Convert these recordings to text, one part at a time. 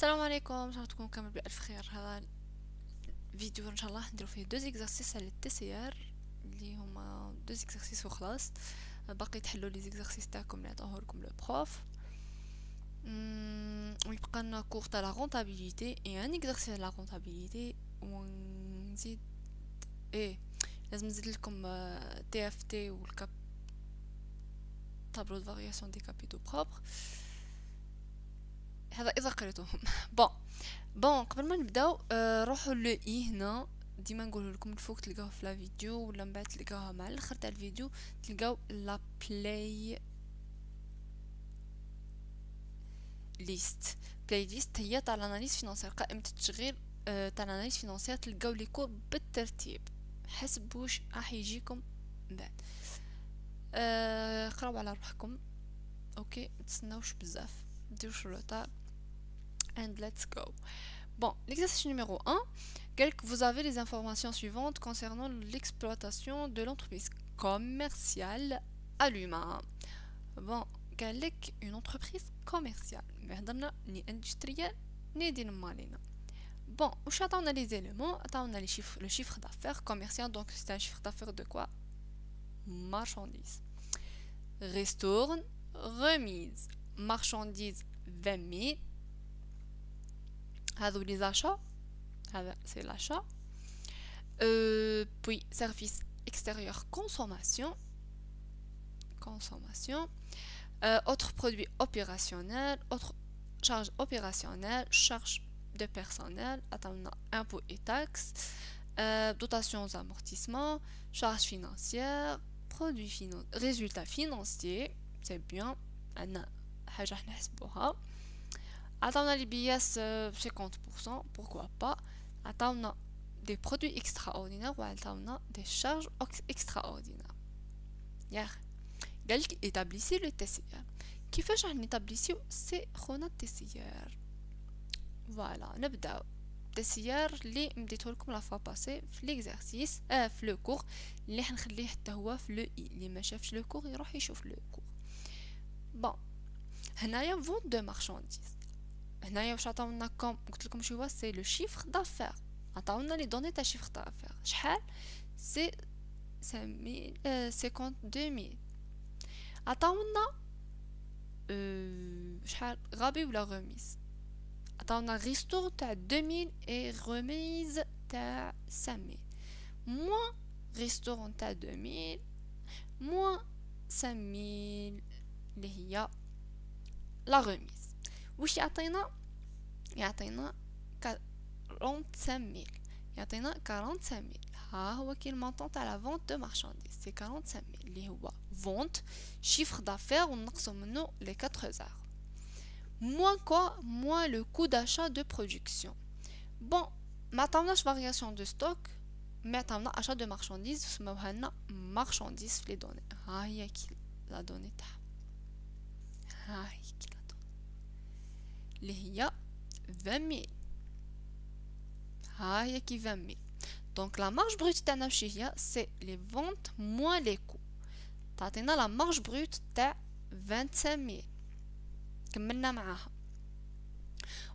السلام عليكم، ان شاء الله تكونوا كامل بألف خير. هذا الفيديو ان شاء الله نديرو فيه دو زيكزارسيس على التي سي ار اللي هما دو زيكزارسيس وخلاص. باقي تحلوا لي زيكزارسيس تاعكم اللي عطاوه لكم لو بروف. ويبقى لنا كور تاع لا رونطابيليتي اي ان اكزارسيس على لا رونطابيليتي، ونزيد لازم نزيد لكم تي اف تي والكاب تابلو دو فارياسيون دي كابيتو بروبر. هذا اذا قريتوهم. بون قبل ما نبداو روحوا لو اي هنا. ديما نقول لكم الفوق تلقاوه في لا فيديو ولا من بعد تلقاوها مع الاخر تاع الفيديو، تلقاو لا بلاي ليست. بلاي ليست هي تاع الاناليز فينانسيير، قائمه التشغيل تاع الاناليز فينانسيير. تلقاو لي كور بالترتيب حسب واش راح يجيكم من بعد. قراو على روحكم، اوكي، متسناوش بزاف، مديروش روطار and let's go. Bon, l'exercice numéro 1, vous avez les informations suivantes concernant l'exploitation de l'entreprise commerciale à l'humain. Bon, une entreprise commerciale, ni industrielle, ni dynamique. Bon, on a les éléments, on a le chiffre d'affaires commercial, donc c'est un chiffre d'affaires de quoi? Marchandises. Restaurant, remise, marchandises 20 000. هذو les achats, c'est l'achat. Puis service extérieur, consommation, autres produits opérationnels, autres charges opérationnelles, charges de personnel, impôts et taxes, dotations aux amortissements, charges financières, produits financiers, résultats financiers, c'est bien, حاجة نحسبوها. Attends, les billets 50%, pourquoi pas. Attends, des produits extraordinaires ou attends, des charges extraordinaires. Hier, قالك établissez le TCR. كيفاش راح نتابليسيو سي خونا TCR. فوالا نبداو. TCR اللي مديته لكم لا فوا باسي في ليكزارسيس في لو كور اللي حنخليه حتى هو في لو اي. اللي ما شافش لو كور يروح يشوف لو كور. بون هنايا فونت دو مارشانديز. هنايا واش عطاونا كوم قلت لكم شو هو سي لو شيفر دافير. عطاونا لي دوني تاع شيفر دافير شحال سي 52000. عطاونا شحال غابي ولا غوميز. عطاونا ريستور تاع 2000 اي غوميز تاع 5000 موان ريستورون تاع 2000 موان 5000 اللي هي لا غوميز. واش يعطينا 45000. يعطينا 45000. ها هو كي المونطون تاع لا فونت دو مارشانديز سي 45000 اللي هو فونت شيفر دافير ونقصوا منه لي 4 زار موان كوا موان لو كو داشا دو برودكسيون. بون ما عطاوناش فارياسيون دو ستوك، ما عطاونا اشا دو مارشانديز سموها لنا مارشانديز في لي دوني. ها هي كي لا دوني تاعها، ها هي كي اللي هي 20000. ها هي كي 20000. دونك لا مارج بروت تاعنا واش هي سي لي فونت موان لي كو. تعطينا لا مارج بروت تاع 25000. كملنا معاها.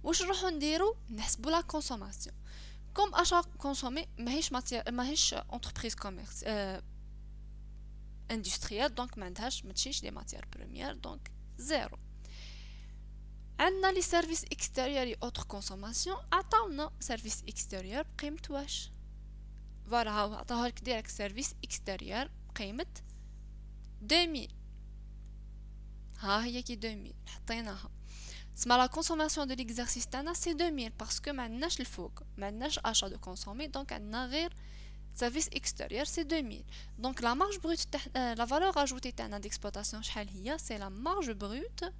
واش نروحو نديرو؟ نحسبو لا كونسوماسيون. كوم اشا كونسومي ماهيش انتربريز كوميرس اندستريال، دونك ما عندهاش ما تشيش دي ماتيير بريمير، دونك زيرو. عندنا لي سيرفيس اكستيريور اي اوتر كونسوماسيون. عطاونا سيرفيس اكستيريور بقيمه واش؟ فوالا هاو عطاوها لك ديريكت سيرفيس اكستيريور بقيمه 2000. ها هي كي 2000 حطيناها. سما لا كونسوماسيون دو ليكزارسيس تاعنا سي 2000 باسكو ما عندناش الفوق، ما عندناش اشا دو كونسومي، دونك عندنا غير سيرفيس اكستيريور سي 2000. دونك لا مارج بروت تاع لا فالور اجوتي تاعنا ديكسبلوطاسيون شحال هي؟ سي لا مارج بروت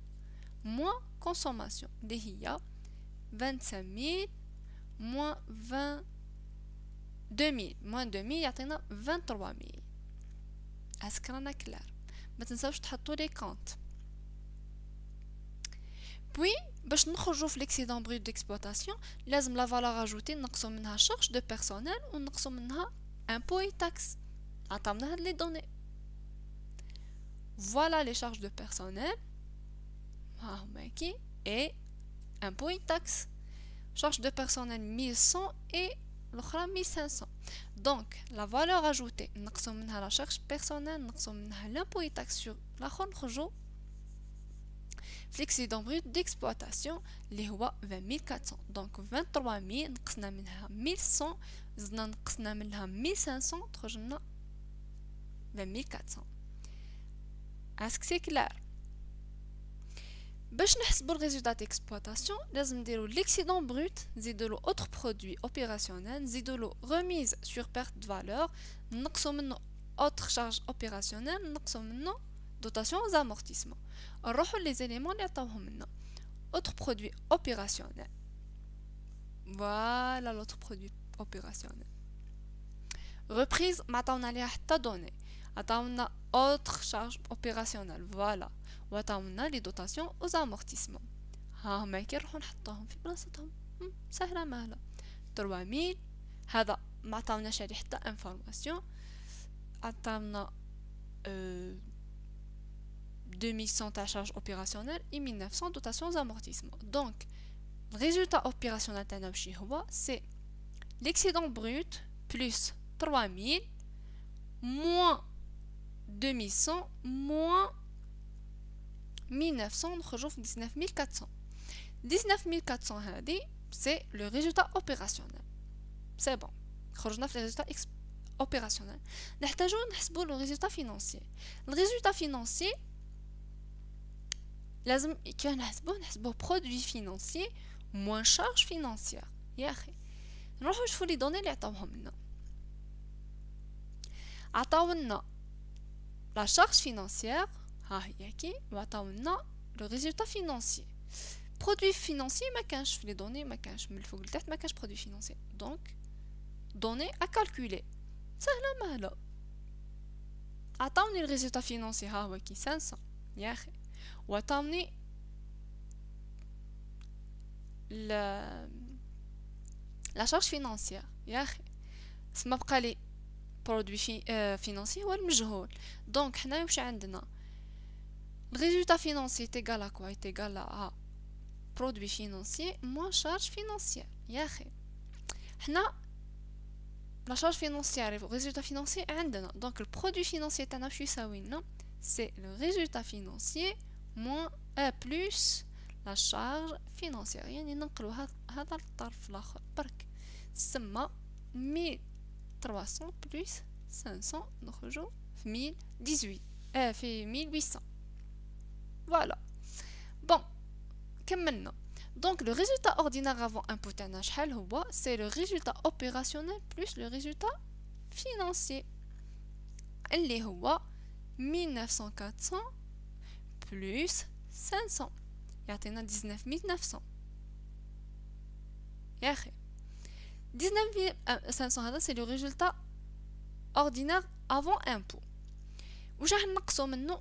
moins consommation اللي هي 25000 moins 22000 moins 2000 يعطينا 23000. اسك رانا كلار؟ ما تنساوش تحطوا لي كونت. بوي باش نخرجوا في ليكسيدون بروت ديكسبلوطاسيون لازم لا فالور اجوتي نقصوا منها شارج دو بيرسونيل ونقصوا منها امبو اي تاكس. عطاونا هاد لي دوني. فوالا لي شارج دو بيرسونيل ها هما كي et impôts et taxes. charge de personnel 1100 et l'autre 1500. Donc la valeur ajoutée نقصوا منها la charge personnelle نقصوا منها l'impôt et taxe sur l'autre نخرجوا في l'excédent brut d'exploitation اللي هو 20400. donc 23000 نقصنا منها 1100 زدنا نقصنا منها 1500 تخرج لنا 20400. est-ce que c'est clair؟ باش نحسبوا الريزولtat d'exploitation لازم نديرو l'excédent brut نزيدو له autre produit opérationnel نزيدو له remise sur perte de valeur نقصو منه autre charge opérationnelle نقصو منه dotation aux amortissements. نروحو les éléments اللي عطاوهم لنا autre produit opérationnel. voilà l'autre produit opérationnel. reprise ما عطاونا عليها حتى دوني عطاونا autre charge opérationnelle. voilà وعطاونا لي دوتاسيون aux amortissements. ها هما كي نروحو نحطوهم في بلاصتهم سهله ماهله. 3000 هذا ما عطاوناش عليه حتى انفورماسيون عطاونا 2100 تاع charge opérationnelle et 1900 dotation aux amortissements. donc le résultat opérationnel تاعنا واش هو c'est l'excédent brut plus 3000 moins 2100 moins 1900 نخرجوا في 19400. 19400 هذه c'est le résultat opérationnel. c'est bon خرجنا في le résultat opérationnel. نحتاجو نحسبوا le résultat financier. le résultat financier لازم كي نحسبوه produit financier moins charge financière. يا اخي نروحو نشوفوا لي دوني اللي عطاوهم لنا. عطاونا la charge financière ها هي كي وعطاونا le résultat financier. produit financier ما كانش في لي دوني ما كانش من الفوق لتحت ما كانش produit financier. donc données à calculer سهله مهله. عطاوني le résultat financier ها هو كي 500 يا اخي وعطاوني la charge financière يا اخي سما بقى لي produit financier هو المجهول. donc حنا واش عندنا le résultat financier est égal à quoi est égal à produit financier moins charge financière. يا اخي حنا la charge financière et le résultat financier عندنا donc le produit financier تاعنا واش يساوي لنا c'est le résultat financier moins plus la charge financière. يعني ننقلوا هذا الطرف الاخر برك سما 1300 plus 500 نخرجوا في 1018 في 1800. voilà bon كملنا. donc le résultat ordinaire avant impôt تاعنا شحال هو c'est le résultat opérationnel plus le résultat financier اللي هو 19400 plus 500 يعطينا 19900. يا اخي 19500 هذا c'est le résultat ordinaire avant impôt. واش راح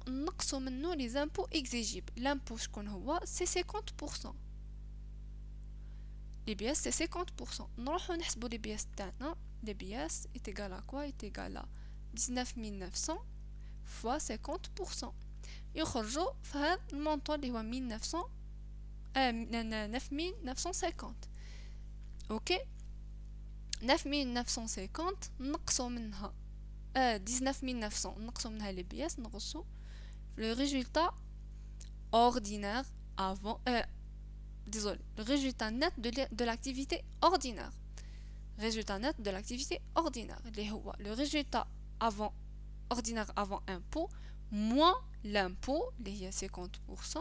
نقصوا منه les impôts exigibles. l'impôt شكون هو c'est 50%. les BS c'est 50%. نروحو نحسبوا les BS تاعنا. les BS est égal à quoi est égal à 19900 fois 50% يخرجوا في هذا المونطون اللي هو 1900 9950. اوكي 9950 نقصوا منها 19900 نقصوا منها les BS نقصوا le résultat ordinaire avant désolé le résultat net de l'activité ordinaire. résultat net de l'activité ordinaire اللي هو le résultat avant ordinaire avant impôt moins l'impôt اللي هي 50%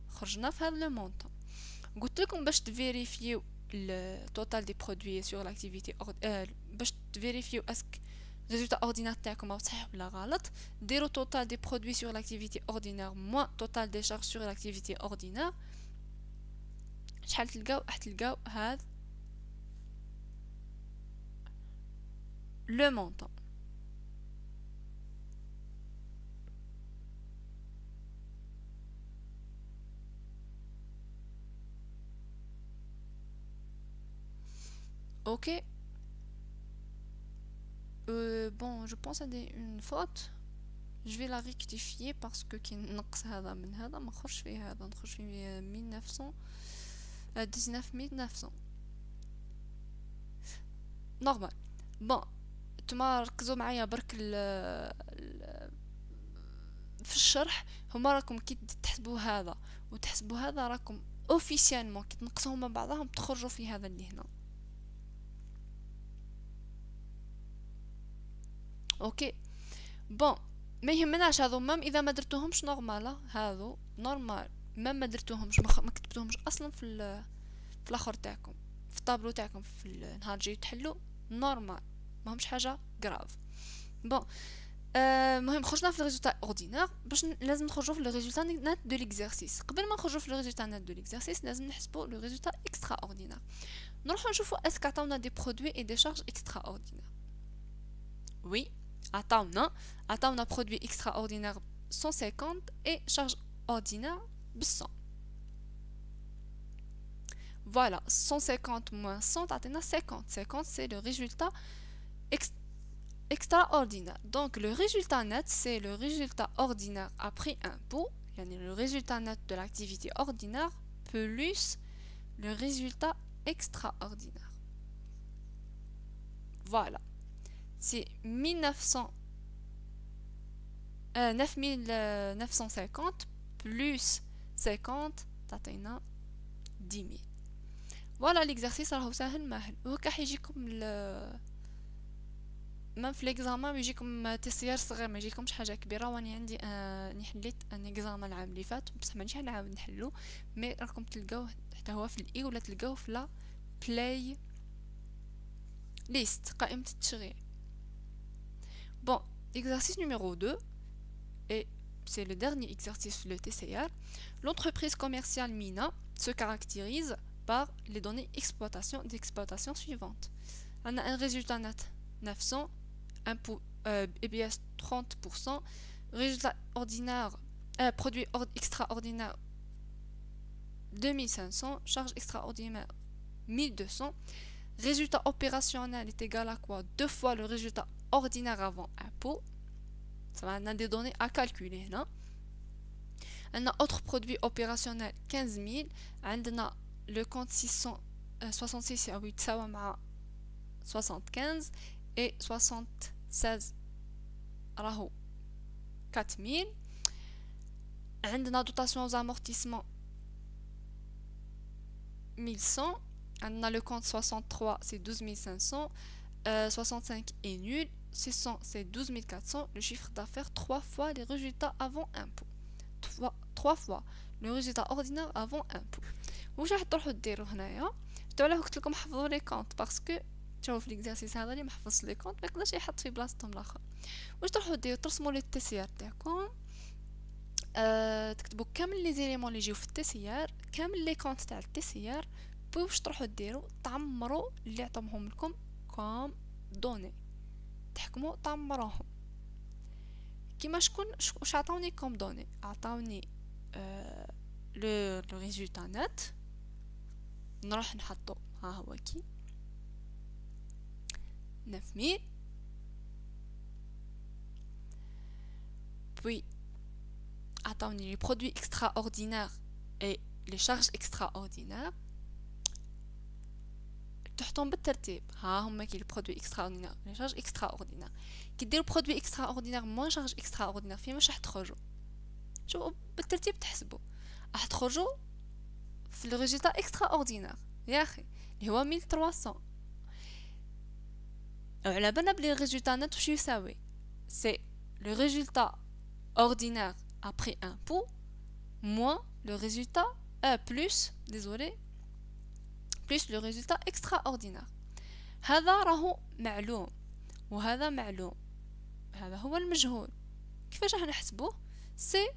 خرجنا في هذا المونطون. قلت لكم باش تفيريفيو التوتال دي برودوي sur l'activité باش تفيريفيو اسك résultat ordinaire تاعكم راهو صحيح ولا غلط ديروا total des produits sur l'activité ordinaire moins total des charges sur l'activité ordinaire. شحال تلقاو تلقاو هذا le montant. ok bon je pense à une faute je vais la rectifier parce que كي نقص هذا من هذا ما نخرج فيه هذا نخرج فيه 1900 19900 نورمال. بون، نتوما ركزوا معايا برك في الشرح. هما راكم كي تحسبوا هذا وتحسبوا هذا راكم اوفيسيالمون كي تنقصوهم من بعضهم تخرجوا في هذا اللي هنا. اوكي بون، ما يهمناش هذو مام اذا ما درتوهمش نورمال، هذو نورمال مام ما درتوهمش ما كتبتوهمش اصلا في الاخر تاعكم في الطابلو تاعكم في النهار جاي تحلوا نورمال، ماهمش حاجه غراف. بون المهم خرجنا في الريزولتا اوردينير، باش لازم نخرجوا في الريزولتا نات دو ليكزارسيس. قبل ما نخرجوا في الريزولتا نات دو ليكزارسيس لازم نحسبوا لو ريزولتا اكسترا اوردينير. نروحوا نشوفوا اسك عطاونا دي برودوي اي دي شارج اكسترا اوردينير. وي عطاونا برودوي اكسترا اوردينير 150 et charge ordinaire ب 100. Voilà, 150 moins 100 تعطينا 50. 50 c'est le résultat extraordinaire. Donc le résultat net c'est le résultat ordinaire après impôt, yani le résultat net de l'activité ordinaire plus le résultat extraordinaire. Voilà, c'est 9950 plus 50 تعطينا 10 000. فوالا ليكزارسيس راهو ساهل ماهل، وهكا حيجيكم مام في ليكزامان يجيكم تسيير صغير، ما يجيكمش حاجه كبيره. واني عندي اني حليت ان اكزامان العام اللي فات بصح مانيش نعاود نحلو، مي راكم تلقاوه حتى هو في الاي ولا تلقاوه في لا بلاي ليست قائمه التشغيل. بون exercice numéro 2 et c'est le dernier exercice le TCR. L'entreprise commerciale Mina se caractérise par les données d'exploitation suivantes. On a un résultat net 900, impôt EBS 30%, résultat ordinaire, produit extraordinaire 2500, charge extraordinaire 1200, résultat opérationnel est égal à quoi? 2 fois le résultat ordinaire avant impôt. Ça va, on a des données à calculer là. On a autre produit opérationnel 15 000. On a le compte 666 à 8 75 et 76 راهو 4000. عندنا dotation aux amortissements 1100. On a le compte 63 c'est 12 500. 65 est nul. 600 c'est 12 400. Le chiffre d'affaires 3 fois les résultats avant impôt. 3 fois le résultat ordinaire avant impôt. واش راح تروحوا ديروا هنايا؟ تو علاه قلت لكم حفظوا لي كونط باسكو شوفوا في ليكزارسيس هذا اللي ما حفظش لي كونط ما يقدرش يحط في بلاصتهم الاخر. واش تروحوا ديروا؟ ترسموا لي التسيار تاعكم، تكتبوا كامل لي زيليمون اللي يجيو في التسيار، كامل لي كونط تاع التسيار. بوي واش تروحوا ديروا؟ تعمروا اللي عطاوهم لكم كوم دوني، تحكموا تعمروهم كيما شكون. واش عطاوني كوم دوني؟ عطاوني لو ريزولتا نت، نروح نحطو ها هو كي 9000. puis عطاوني لي برودوي extraordinaire et les charges extraordinaires، تحطهم بالترتيب. ها هما كي البرودوي اكستراوردينير لي شارج اكستراوردينير. كي ديروا برودوي اكستراوردينير موان شارج اكستراوردينير فين واش راح تخرجوا؟ شوفوا بالترتيب تحسبوا راح تخرجوا في لو ريزولتا اكستراوردينير يا اخي اللي هو 1300. وعلى بالنا بلي الريزولتا نت واش يساوي؟ سي لو ريزولتا ordinaire après impôt moins le résultat plus le résultat extraordinaire. هذا راهو معلوم وهذا معلوم، هذا هو المجهول. كيفاش راح نحسبوه؟ سي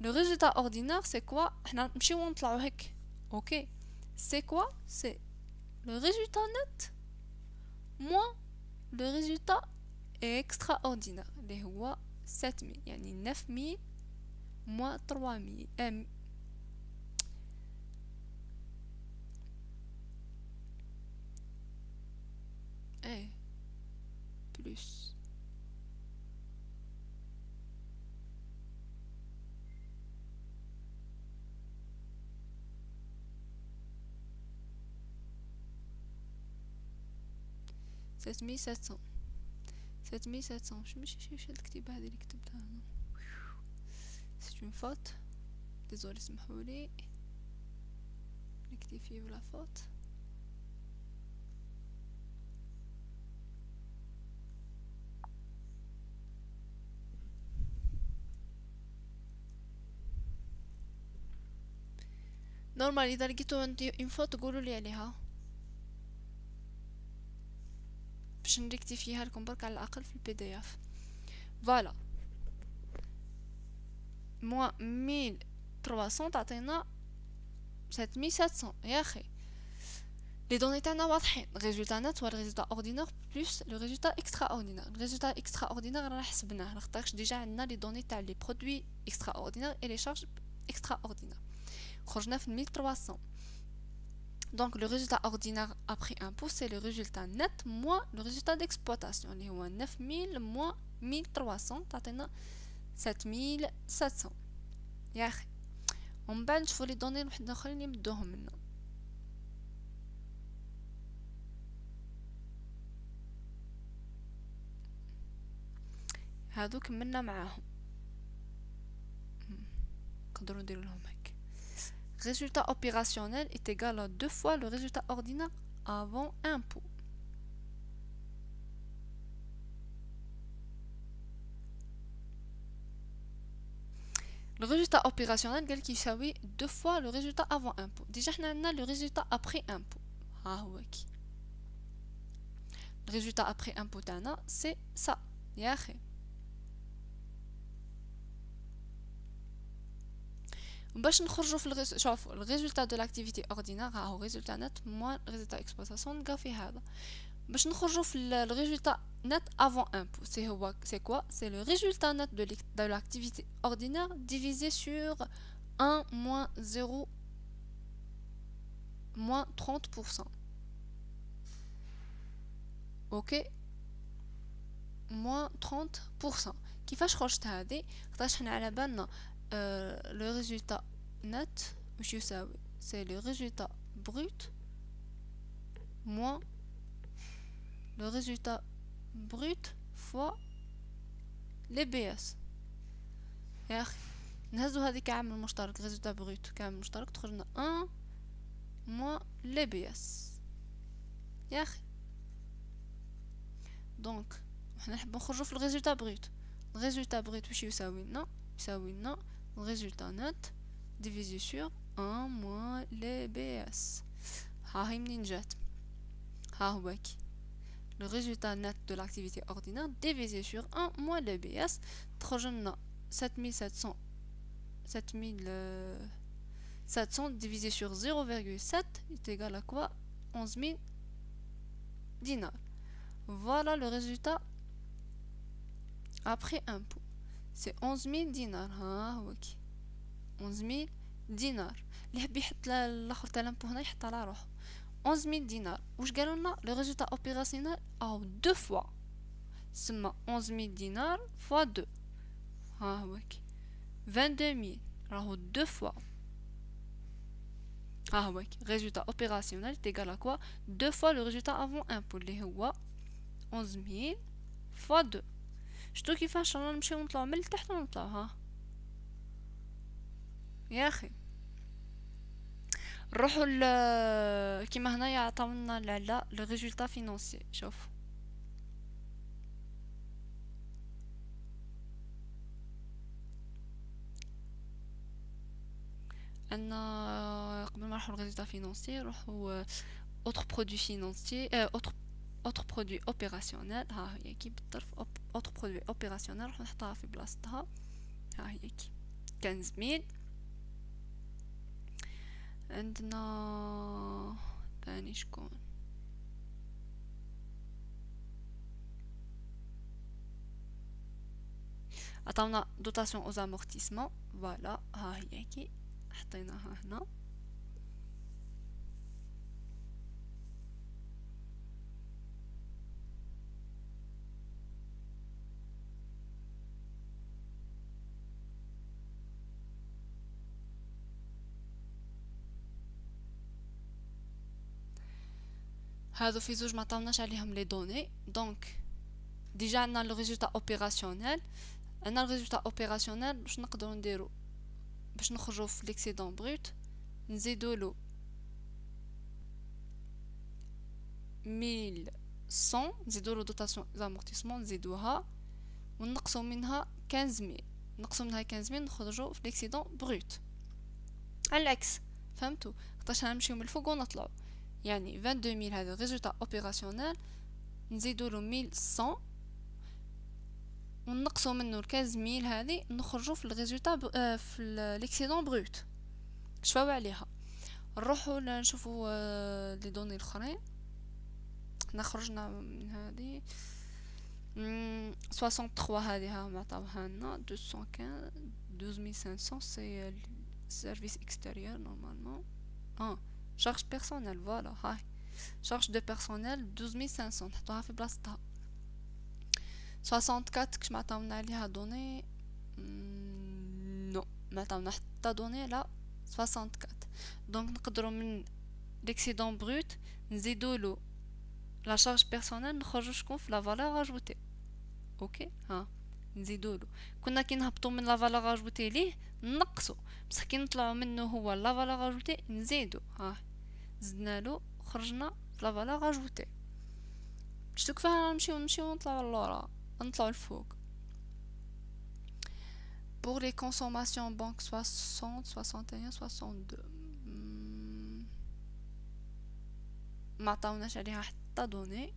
لو ريزولتا اوردينير سي كوا، حنا نمشيو نطلعو هيك. اوكي سي كوا؟ سي لو ريزولتا نت موان لو ريزولتا اكسترا اوردينير اللي هو 7000، يعني 9000 موان 3000 plus 7700 7700 مش الكتيبة هذه اللي كتبتها أنا. c'est une faute désolé سمحولي rectifier la faute. نورمال اذا لقيتو عندي اون فوت قولوا لي عليها باش نريكتيفيها لكم برك على الاقل في البي دي اف. فوالا موان 1300 تعطينا 7700 يا اخي. لي دوني تاعنا واضحين، ريزولتا نت هو الريزولتا اوردينير بلس لو ريزولتا اكسترا اوردينير. الريزولتا اكسترا اوردينير رانا حسبناه لخاطرش ديجا عندنا لي دوني تاع لي برودوي اكسترا اوردينير اي لي شارج اكسترا اوردينير، خرجنا في 1300. Donc le résultat ordinaire après impôt c'est le résultat net moins le résultat d'exploitation اللي هو 9000 moins 1300 تعطينا 7700 يا اخي. ومن بعد نشوفوا لي دوني واحد اخرين يمدوهم لنا. هادو كملنا معاهم نقدروا نديروا لهم هيك. Résultat opérationnel est égal à 2 fois le résultat ordinaire avant impôt. Le résultat opérationnel قال كيساوي 2 fois le résultat avant impôt. Déjà حنا عندنا le résultat après impôt. ها هو كي. Le résultat après impôt تاعنا c'est ça يا اخي. باش نخرجوا في شوفوا الريزولتا دو لاكتيفيتي اوردينير ها هو ريزولتا نت موان ريزولتا اكسبلوطاسيون نلقاو في هذا. باش نخرجوا في الريزولتا نت افون امبو سي هو سي كوا سي لو ريزولتا نت دو لاكتيفيتي اوردينير ديفيزي سور 1 moins 0 moins 30%. اوكي moins 30%. كيفاش خرجت هذه؟ خاطرش حنا على بالنا le résultat net مش يساوي c'est le résultat brut moins le résultat brut fois les BS. يا اخي نهزو هذه كعامل مشترك résultat brut كعامل مشترك تخرجنا 1 moins les BS يا اخي. دونك حنا نحب نخرجو في الريزولتا brut. الريزولتا brut واش يساوي لنا؟ يساوي لنا résultat net divisé sur 1 moins les BS. ها هي منين جات؟ ها هو كي le résultat net de l'activité ordinaire divisé sur 1 moins les BS تخرج لنا 7700 divisé sur 0,7 est égal à quoi? 11000 dinars. Voilà le résultat après impôt. C'est 11000 dinars. ها هو كي 11000 دينار. اللي يحب يحط الاخر تاع لامبو هنا يحط على روحه 11000 دينار. واش قالوا لنا لو ريزولتا اوبيراسيونيل او 2 فوا سما 11000 دينار فوا 2 ها هو كي 22000 راهو 2 فوا ها هو كي ريزولتا اوبيراسيونيل تيغال ا كوا 2 فوا لو ريزولتا افون امبو اللي هو 11000 فوا 2. شتو كيفاش رانا نمشيو نطلعو من التحت ونطلعو ها يا اخي. نروحوا كيما هنايا عطاونا على لو ريزولتا فينانسي. شوف عندنا قبل ما نروحوا للريزولتا فينانسي نروحوا اوتر برودوي فينانسي اوتر برودوي اوبيراسيونيل. ها هي كي بالطرف اوتر برودوي اوبيراسيونيل نروح نحطها في بلاصتها. ها هي كي 15000. عندنا ثاني شكون عطاونا دوتاسيون اوز امورتيسمون. فوالا ها هي كي حطيناها هنا. هادو في زوج ما عطاوناش عليهم لي دوني. دونك ديجا عندنا لو ريزولتا اوبيراسيونيل. عندنا الريزولتا اوبيراسيونيل واش نقدروا نديرو باش نخرجوا في ليكسيدون بروت؟ نزيدوا له 1100، نزيدوا له دوتاسيون زامورتيسمون نزيدوها ونقصوا منها 15000. نقصوا منها 15000 نخرجوا في ليكسيدون بروت. على العكس فهمتوا؟ خاطرش نمشيو من الفوق ونطلعوا. يعني 22000 هذا ريزولتا اوبيراسيونيل نزيدوا له 1100 ونقصوا منه 15000 هذه نخرجوا في الريزولتا في ليكسيدون بروت. شفاو عليها. نروحوا نشوفوا لي دوني الاخرين. حنا خرجنا من هذه 63 هذه ما عطاوها لنا 215 12500 سي سيرفيس اكستيريور نورمالمون. شارج بيرسونيل فوالا هاي شارج دو بيرسونيل 12500 نحطوها في بلاصتها. 64 كش ما عطاونا عليها دوني نو ما عطاونا حتى دوني على 64. دونك نقدروا من ليكسيدون بروت نزيدوا له لا شارج بيرسونيل نخرجوا شكون في لا فالور اجوتي. اوكي نزيدوا له. كنا كي نهبطوا من لا فالور اجوتي ليه نقصوا، بصح كي نطلعوا منه هو لا فالور اجوتي نزيدوا. زدنا له خرجنا في لا فالور اجوتي. شتو كيفاه نمشيو نطلعوا للورا نطلعوا الفوق. pour les consommations banque 60 61 62 ما عطاوناش عليها حتى دوني.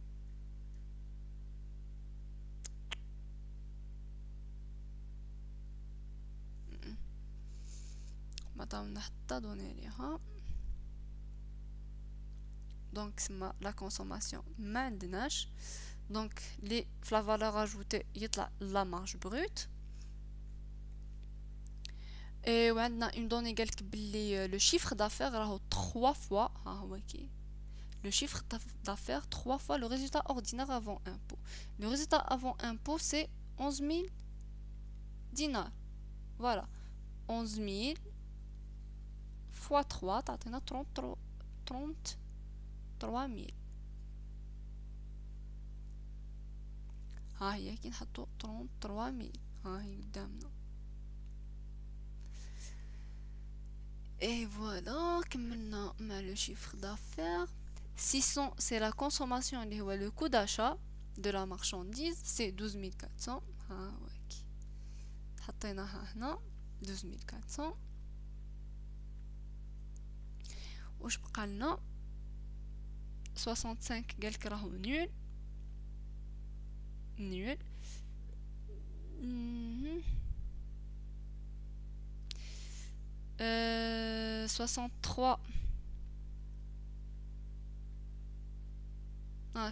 ما عطاونا حتى دوني عليها. دونك سما لا كونسوماسيون ما عندناش. دونك لي في لا فالور اجوتي يطلع لا مارج بروت. اي وعندنا اون دوني قالك بلي لو شيفر دافير راهو 3 فوا ها هو كي le chiffre d'affaires 3 fois le résultat ordinaire avant impôt. Le résultat avant impôt c'est 11 000 dinars. Voilà. 11 000 fois 3 تعطينا 33 000. ها هي كي نحطو 33 000 ها هي قدامنا. Et voilà, كملنا مع le chiffre d'affaires. 600 c'est la consommation اللي هو le coût d'achat de la marchandise c'est 12400. ها واكي حطيناها هنا 12400. واش بقى لنا 65 قالك راهو نول 63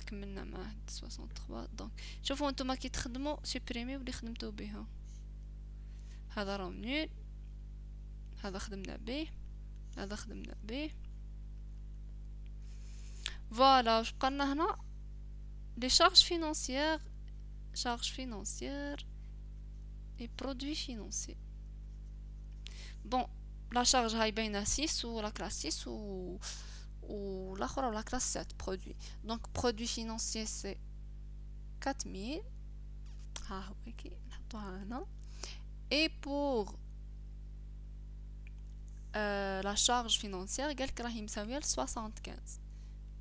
كملنا مع 63. دونك شوفوا نتوما كي تخدموا سوبريمي واللي خدمتو بها. هذا راه نول، هذا خدمنا به، هذا خدمنا به. فوالا واش بقالنا هنا لي شارج فينانسيير اي برودوي فينانسي. بون لا شارج هاي باينه 6 ولا كلاس 6 و l'akhra la classe 7 produit. Donc produit financier c'est 4000 ها هو كي نحطوها هنا. et pour la charge financière قالك راهي مساويه ل 75.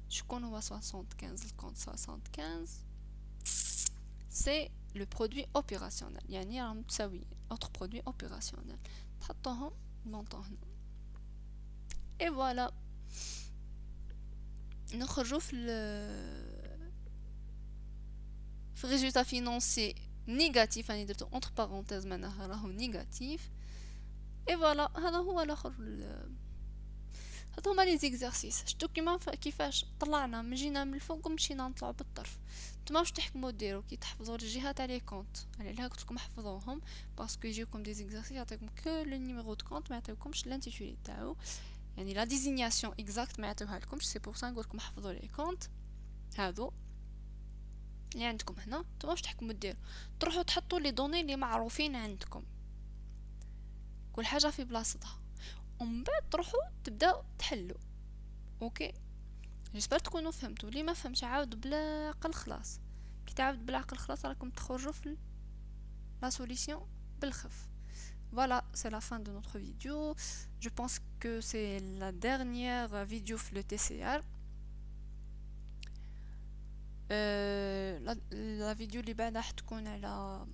شكون هو 75 الكونت 75 c'est le produit opérationnel يعني راهم متساويين autre produit opérationnel تحطوهم المونطون هنا. et voilà نخرجوا في résultat financier négatif يعني درتو entre parenthèses معناها راهو نيجاتيف. et voilà هذا هو الاخر. هذا هما لي زيكزارسيس. شتو كيفاش طلعنا من جينا من الفوق ومشينا نطلعوا بالطرف. نتوما واش تحكموا ديروا كي تحفظوا الجهات تاع لي كونط. على قلت لكم احفظوهم باسكو يجيكم دي زيكزارسيس يعطيكم كو لو نيميرو دو كونط ما يعطيكمش لانتيتولي تاعو يعني لا ديزينياسيون اكزاكت ما يعطيوها لكمش. سي بور سا نقول لكم احفظوا لي كونط هادو اللي عندكم هنا. نتوما واش تحكموا ديروا تروحوا تحطوا لي دوني اللي معروفين عندكم كل حاجه في بلاصتها ومن بعد تروحوا تبداو تحلوا. اوكي جيسبر تكونوا فهمتوا. اللي ما فهمش عاود بالعقل خلاص. كي تعاود بالعقل خلاص راكم تخرجوا في la solution بالخف. Voilà, c'est la fin de notre vidéo. Je pense que c'est la dernière vidéo sur le TCR. La vidéo اللي بعدها حتكون على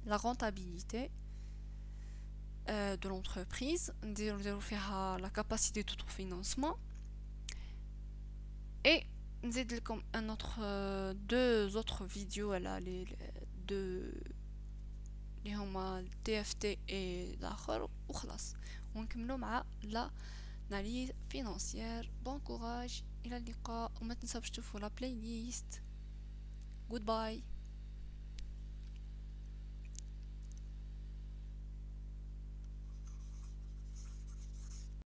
la rentabilité de l'entreprise. نديرو فيها la capacité d'autofinancement. Et نزيد لكم un autre deux autres vidéos على les deux اللي هما TFT et الاخر وخلاص ونكملوا مع لا analyse financière. Bon courage, الى اللقاء وما تنساوش تشوفوا la playlist. Goodbye.